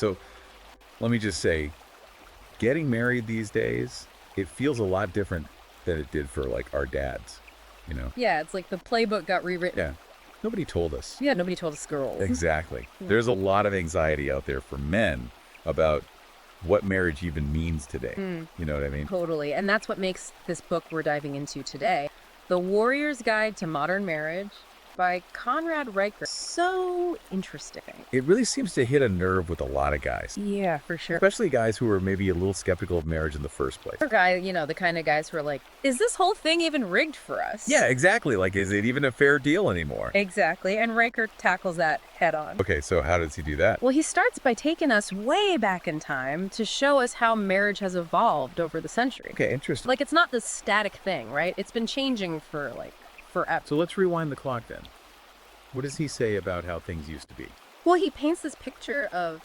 so let me just say, getting married these days, it feels a lot different than it did for like our dads, you know? Yeah, it's like the playbook got rewritten. Yeah. Nobody told us. Yeah, nobody told us girls. Exactly. There's a lot of anxiety out there for men about what marriage even means today. You know what I mean? Totally. And that's what makes this book we're diving into today, The Warrior's Guide to Modern Marriage by Conrad Reicher. So interesting. It really seems to hit a nerve with a lot of guys, Yeah, for sure. especially guys who are maybe a little skeptical of marriage in the first place. Or guy, the kind of guys who are like, is this whole thing even rigged for us? Yeah, exactly. Like, is it even a fair deal anymore? Exactly. And Riker tackles that head on. Okay, so how does he do that? Well, he starts by taking us way back in time to show us how marriage has evolved over the century. Okay, interesting. Like, it's not this static thing, right? It's been changing for, forever. So let's rewind the clock then. What does he say about how things used to be? Well, he paints this picture of,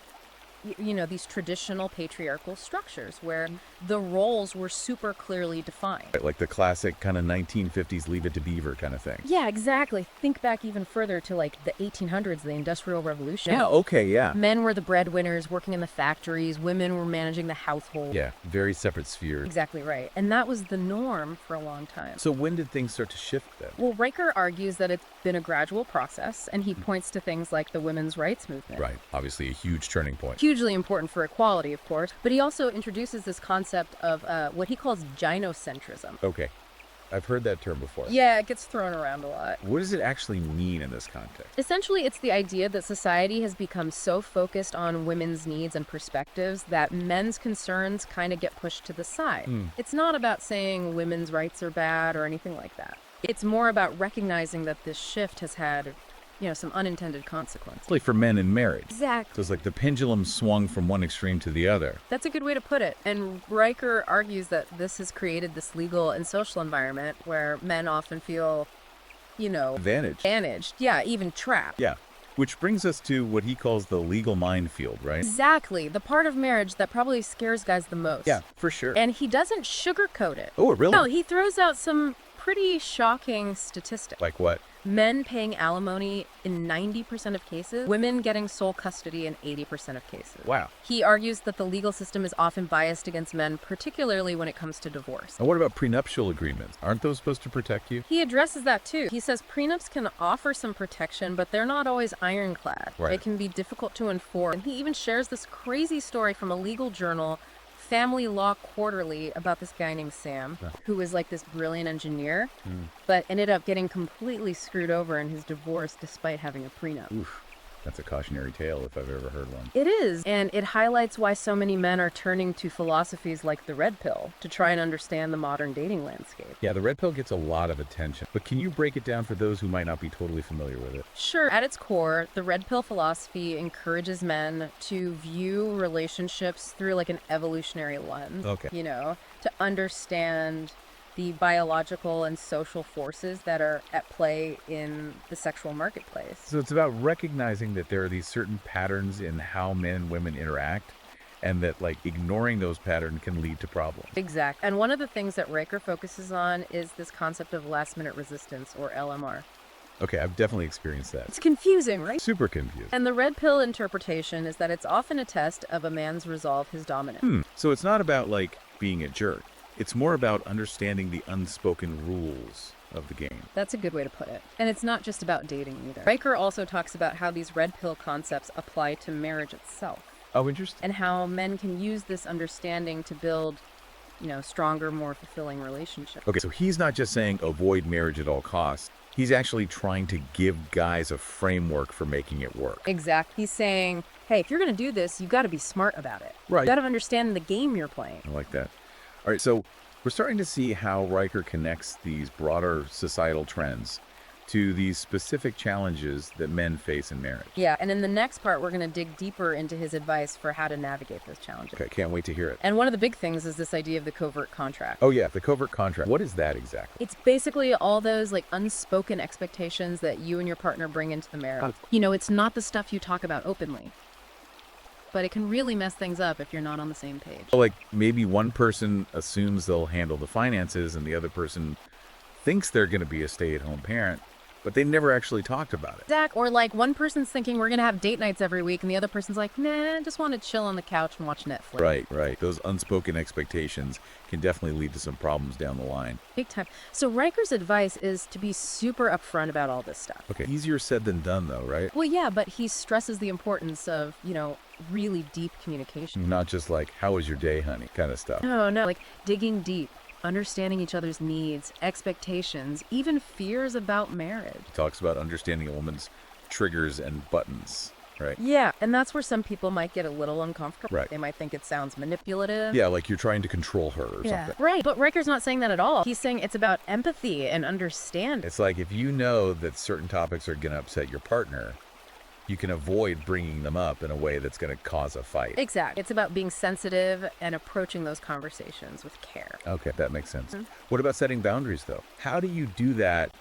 these traditional patriarchal structures where the roles were super clearly defined. Like the classic kind of 1950s Leave It to Beaver kind of thing. Yeah, exactly. Think back even further to like the 1800s, the Industrial Revolution. Yeah, okay, yeah. Men were the breadwinners working in the factories. Women were managing the household. Yeah, very separate spheres. Exactly right. And that was the norm for a long time. So when did things start to shift then? Well, Riker argues that it's been a gradual process, and he points to things like the women's rights movement. Right, obviously a huge turning point. Hugely important for equality, of course. But he also introduces this concept of what he calls gynocentrism. Okay, I've heard that term before. Yeah, it gets thrown around a lot. What does it actually mean in this context? Essentially, it's the idea that society has become so focused on women's needs and perspectives that men's concerns kind of get pushed to the side. It's not about saying women's rights are bad or anything like that. It's more about recognizing that this shift has had, some unintended consequences. It's like for men in marriage. Exactly. So it's like the pendulum swung from one extreme to the other. That's a good way to put it. And Riker argues that this has created this legal and social environment where men often feel, advantaged. Yeah, even trapped. Yeah, which brings us to what he calls the legal minefield, right? Exactly. The part of marriage that probably scares guys the most. Yeah, for sure. And he doesn't sugarcoat it. Oh, really? No, he throws out some pretty shocking statistics. Like what? Men paying alimony in 90% of cases, women getting sole custody in 80% of cases. Wow. He argues that the legal system is often biased against men, particularly when it comes to divorce. And what about prenuptial agreements? Aren't those supposed to protect you? He addresses that too. He says prenups can offer some protection, but they're not always ironclad. Right. It can be difficult to enforce. And he even shares this crazy story from a legal journal, Family Law Quarterly, about this guy named Sam, who was like this brilliant engineer, but ended up getting completely screwed over in his divorce despite having a prenup. Oof, that's a cautionary tale if I've ever heard one. It is, and it highlights why so many men are turning to philosophies like the red pill to try and understand the modern dating landscape. Yeah, the red pill gets a lot of attention, but can you break it down for those who might not be totally familiar with it? Sure. At its core, the red pill philosophy encourages men to view relationships through like an evolutionary lens. Okay. To understand the biological and social forces that are at play in the sexual marketplace. So it's about recognizing that there are these certain patterns in how men and women interact, and that like ignoring those patterns can lead to problems. Exactly. And one of the things that Riker focuses on is this concept of last minute resistance, or LMR. Okay, I've definitely experienced that. It's confusing, right? Super confused. And the red pill interpretation is that it's often a test of a man's resolve, his dominance. So it's not about like being a jerk. It's more about understanding the unspoken rules of the game. That's a good way to put it. And it's not just about dating either. Riker also talks about how these red pill concepts apply to marriage itself. Oh, interesting. And how men can use this understanding to build, stronger, more fulfilling relationships. Okay, so he's not just saying avoid marriage at all costs. He's actually trying to give guys a framework for making it work. Exactly. He's saying, hey, if you're going to do this, you've got to be smart about it. Right. You've got to understand the game you're playing. I like that. All right, so we're starting to see how Riker connects these broader societal trends to these specific challenges that men face in marriage. Yeah, and in the next part, we're going to dig deeper into his advice for how to navigate those challenges. Okay, can't wait to hear it. And one of the big things is this idea of the covert contract. Oh yeah, the covert contract. What is that exactly? It's basically all those like unspoken expectations that you and your partner bring into the marriage. It's not the stuff you talk about openly, but it can really mess things up if you're not on the same page. Like maybe one person assumes they'll handle the finances and the other person thinks they're going to be a stay-at-home parent, but they never actually talked about it. Zach, or like one person's thinking we're going to have date nights every week, and the other person's like, nah, just want to chill on the couch and watch Netflix. Right, right. Those unspoken expectations can definitely lead to some problems down the line. Big time. So Riker's advice is to be super upfront about all this stuff. Okay, easier said than done, though, right? Well, yeah, but he stresses the importance of, really deep communication. Not just like, how was your day, honey, kind of stuff. No, like digging deep, understanding each other's needs, expectations, even fears about marriage. He talks about understanding a woman's triggers and buttons, right? Yeah, and that's where some people might get a little uncomfortable. Right. They might think it sounds manipulative. Yeah, like you're trying to control her or something. Right. But Riker's not saying that at all. He's saying it's about empathy and understanding. It's like if you know that certain topics are going to upset your partner, you can avoid bringing them up in a way that's going to cause a fight. Exactly. It's about being sensitive and approaching those conversations with care. Okay, that makes sense. What about setting boundaries, though? How do you do that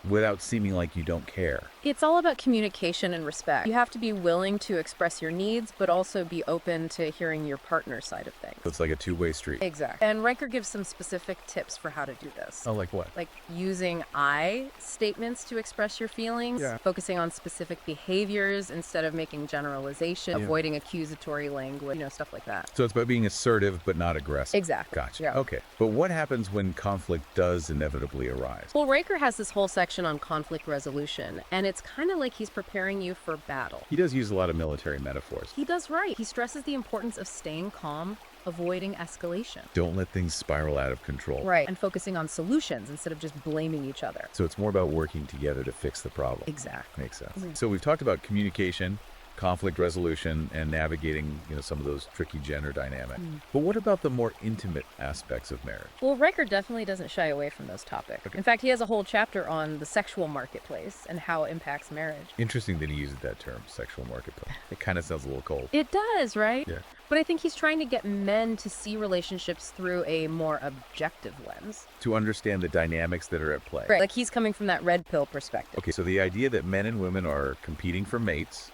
without seeming like you don't care? It's all about communication and respect. You have to be willing to express your needs, but also be open to hearing your partner's side of things. So it's like a two-way street. Exactly. And Riker gives some specific tips for how to do this. Oh, like what? Like using I statements to express your feelings, focusing on specific behaviors instead of making generalization, avoiding accusatory language, stuff like that. So it's about being assertive but not aggressive. Exactly. Gotcha. Yeah. Okay. But what happens when conflict does inevitably arise? Well, Riker has this whole section on conflict resolution, and it's kind of like he's preparing you for battle. He does use a lot of military metaphors. He does right. He stresses the importance of staying calm, avoiding escalation. Don't let things spiral out of control. Right. And focusing on solutions instead of just blaming each other. So it's more about working together to fix the problem. Exactly. Makes sense. So we've talked about communication, conflict resolution, and navigating, some of those tricky gender dynamics. But what about the more intimate aspects of marriage? Well, Riker definitely doesn't shy away from those topics. Okay. In fact, he has a whole chapter on the sexual marketplace and how it impacts marriage. Interesting that he uses that term, sexual marketplace. It kind of sounds a little cold. It does, right? Yeah. But I think he's trying to get men to see relationships through a more objective lens. To understand the dynamics that are at play. Right. Like he's coming from that red pill perspective. Okay, so the idea that men and women are competing for mates,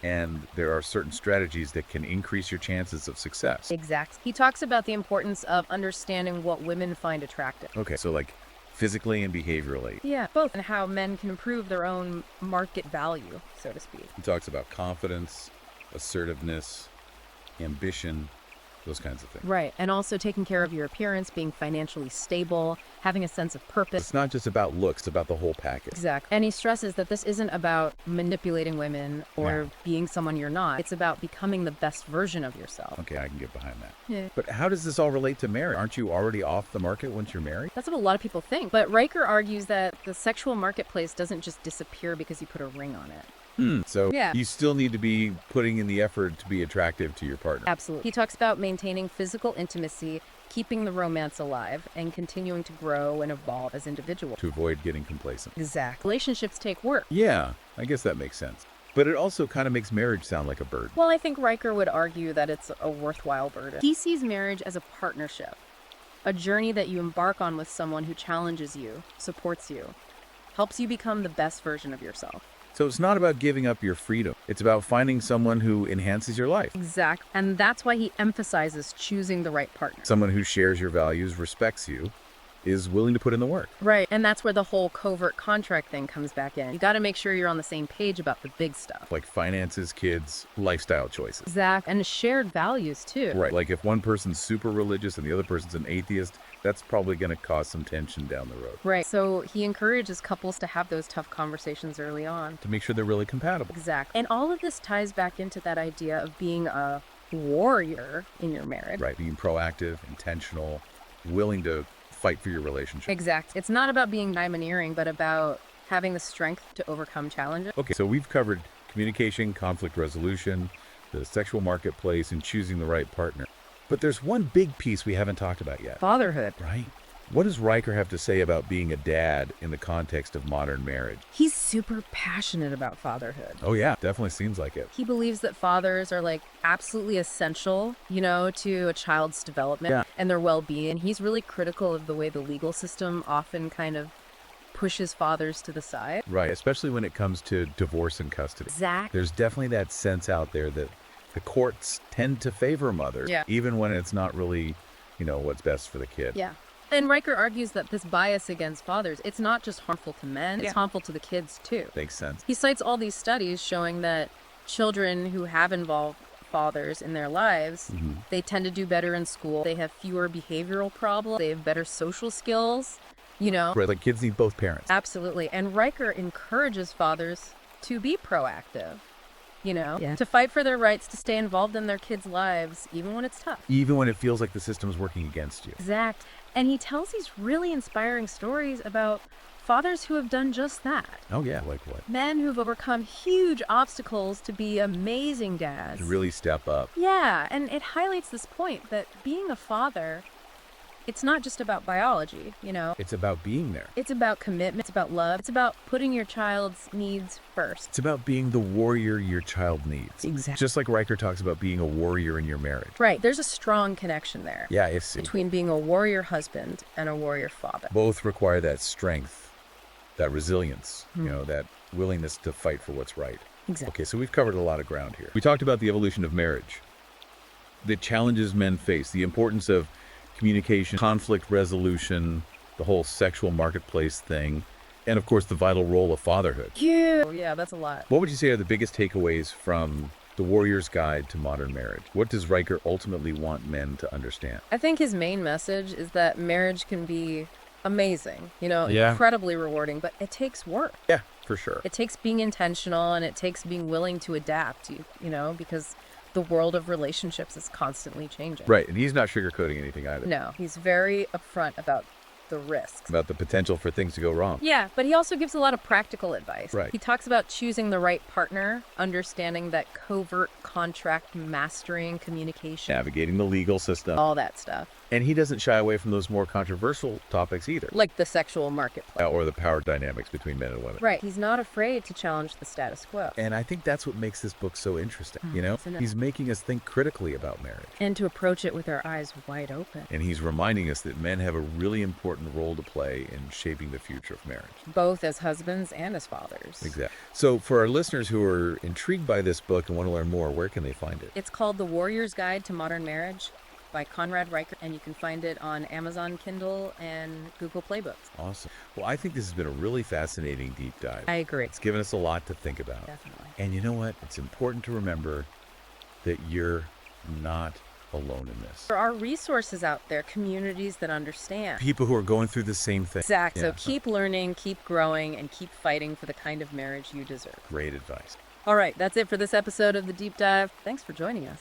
and there are certain strategies that can increase your chances of success. Exactly. He talks about the importance of understanding what women find attractive. Okay, so like physically and behaviorally. Yeah, both. And how men can improve their own market value, so to speak. He talks about confidence, assertiveness, ambition, those kinds of things. Right. And also taking care of your appearance, being financially stable, having a sense of purpose. It's not just about looks, it's about the whole package. Exactly. And he stresses that this isn't about manipulating women or being someone you're not. It's about becoming the best version of yourself. Okay, I can get behind that. Yeah. But how does this all relate to marriage? Aren't you already off the market once you're married? That's what a lot of people think. But Riker argues that the sexual marketplace doesn't just disappear because you put a ring on it. So Yeah. you still need to be putting in the effort to be attractive to your partner. Absolutely. He talks about maintaining physical intimacy, keeping the romance alive, and continuing to grow and evolve as individuals. To avoid getting complacent. Exactly. Relationships take work. Yeah, I guess that makes sense. But it also kind of makes marriage sound like a burden. Well, I think Riker would argue that it's a worthwhile burden. He sees marriage as a partnership, a journey that you embark on with someone who challenges you, supports you, helps you become the best version of yourself. So it's not about giving up your freedom. It's about finding someone who enhances your life. Exactly. And that's why he emphasizes choosing the right partner. Someone who shares your values, respects you, is willing to put in the work. Right. And that's where the whole covert contract thing comes back in. You got to make sure you're on the same page about the big stuff. Like finances, kids, lifestyle choices. Exactly. And shared values too. Right. Like if one person's super religious and the other person's an atheist, that's probably going to cause some tension down the road. Right. So he encourages couples to have those tough conversations early on. To make sure they're really compatible. Exactly. And all of this ties back into that idea of being a warrior in your marriage. Right. Being proactive, intentional, willing to fight for your relationship. Exactly. It's not about being domineering, but about having the strength to overcome challenges. Okay, so we've covered communication, conflict resolution, the sexual marketplace, and choosing the right partner. But there's one big piece we haven't talked about yet. Fatherhood. Right. What does Riker have to say about being a dad in the context of modern marriage? He's super passionate about fatherhood. Oh yeah, definitely seems like it. He believes that fathers are like absolutely essential, to a child's development and their well-being. He's really critical of the way the legal system often kind of pushes fathers to the side. Right, especially when it comes to divorce and custody. Exactly. There's definitely that sense out there that the courts tend to favor mothers, even when it's not really, what's best for the kid. Yeah. And Riker argues that this bias against fathers, it's not just harmful to men, it's harmful to the kids too. Makes sense. He cites all these studies showing that children who have involved fathers in their lives, they tend to do better in school. They have fewer behavioral problems. They have better social skills, Right, like kids need both parents. Absolutely. And Riker encourages fathers to be proactive, to fight for their rights, to stay involved in their kids' lives, even when it's tough. Even when it feels like the system's working against you. Exact. And he tells these really inspiring stories about fathers who have done just that. Oh, yeah, like what? Men who've overcome huge obstacles to be amazing dads. To really step up. Yeah, and it highlights this point that being a father, it's not just about biology, It's about being there. It's about commitment, it's about love, it's about putting your child's needs first. It's about being the warrior your child needs. Exactly. Just like Riker talks about being a warrior in your marriage. Right, there's a strong connection there. Yeah, I see. Between being a warrior husband and a warrior father. Both require that strength, that resilience, that willingness to fight for what's right. Exactly. Okay, so we've covered a lot of ground here. We talked about the evolution of marriage, the challenges men face, the importance of communication, conflict resolution, the whole sexual marketplace thing, and of course the vital role of fatherhood. Yeah, that's a lot. What would you say are the biggest takeaways from The Warrior's Guide to Modern Marriage? What does Riker ultimately want men to understand? I think his main message is that marriage can be amazing, incredibly rewarding, but it takes work. Yeah, for sure. It takes being intentional, and it takes being willing to adapt, because the world of relationships is constantly changing. Right, and he's not sugarcoating anything either. No, he's very upfront about the risks. About the potential for things to go wrong. Yeah, but he also gives a lot of practical advice. Right. He talks about choosing the right partner, understanding that covert contract mastering, communication, Navigating the legal system. all that stuff. And he doesn't shy away from those more controversial topics either. Like the sexual marketplace. Or the power dynamics between men and women. Right. He's not afraid to challenge the status quo. And I think that's what makes this book so interesting, isn't it? He's making us think critically about marriage. And to approach it with our eyes wide open. And he's reminding us that men have a really important role to play in shaping the future of marriage. Both as husbands and as fathers. Exactly. So for our listeners who are intrigued by this book and want to learn more, where can they find it? It's called The Warrior's Guide to Modern Marriage by Conrad Riker, and you can find it on Amazon Kindle and Google Play Books. Awesome. Well, I think this has been a really fascinating deep dive. I agree. It's given us a lot to think about. Definitely. And you know what? It's important to remember that you're not alone in this. There are resources out there, communities that understand. People who are going through the same thing. Exact. Yeah. So keep learning, keep growing, and keep fighting for the kind of marriage you deserve. Great advice. All right, that's it for this episode of The Deep Dive. Thanks for joining us.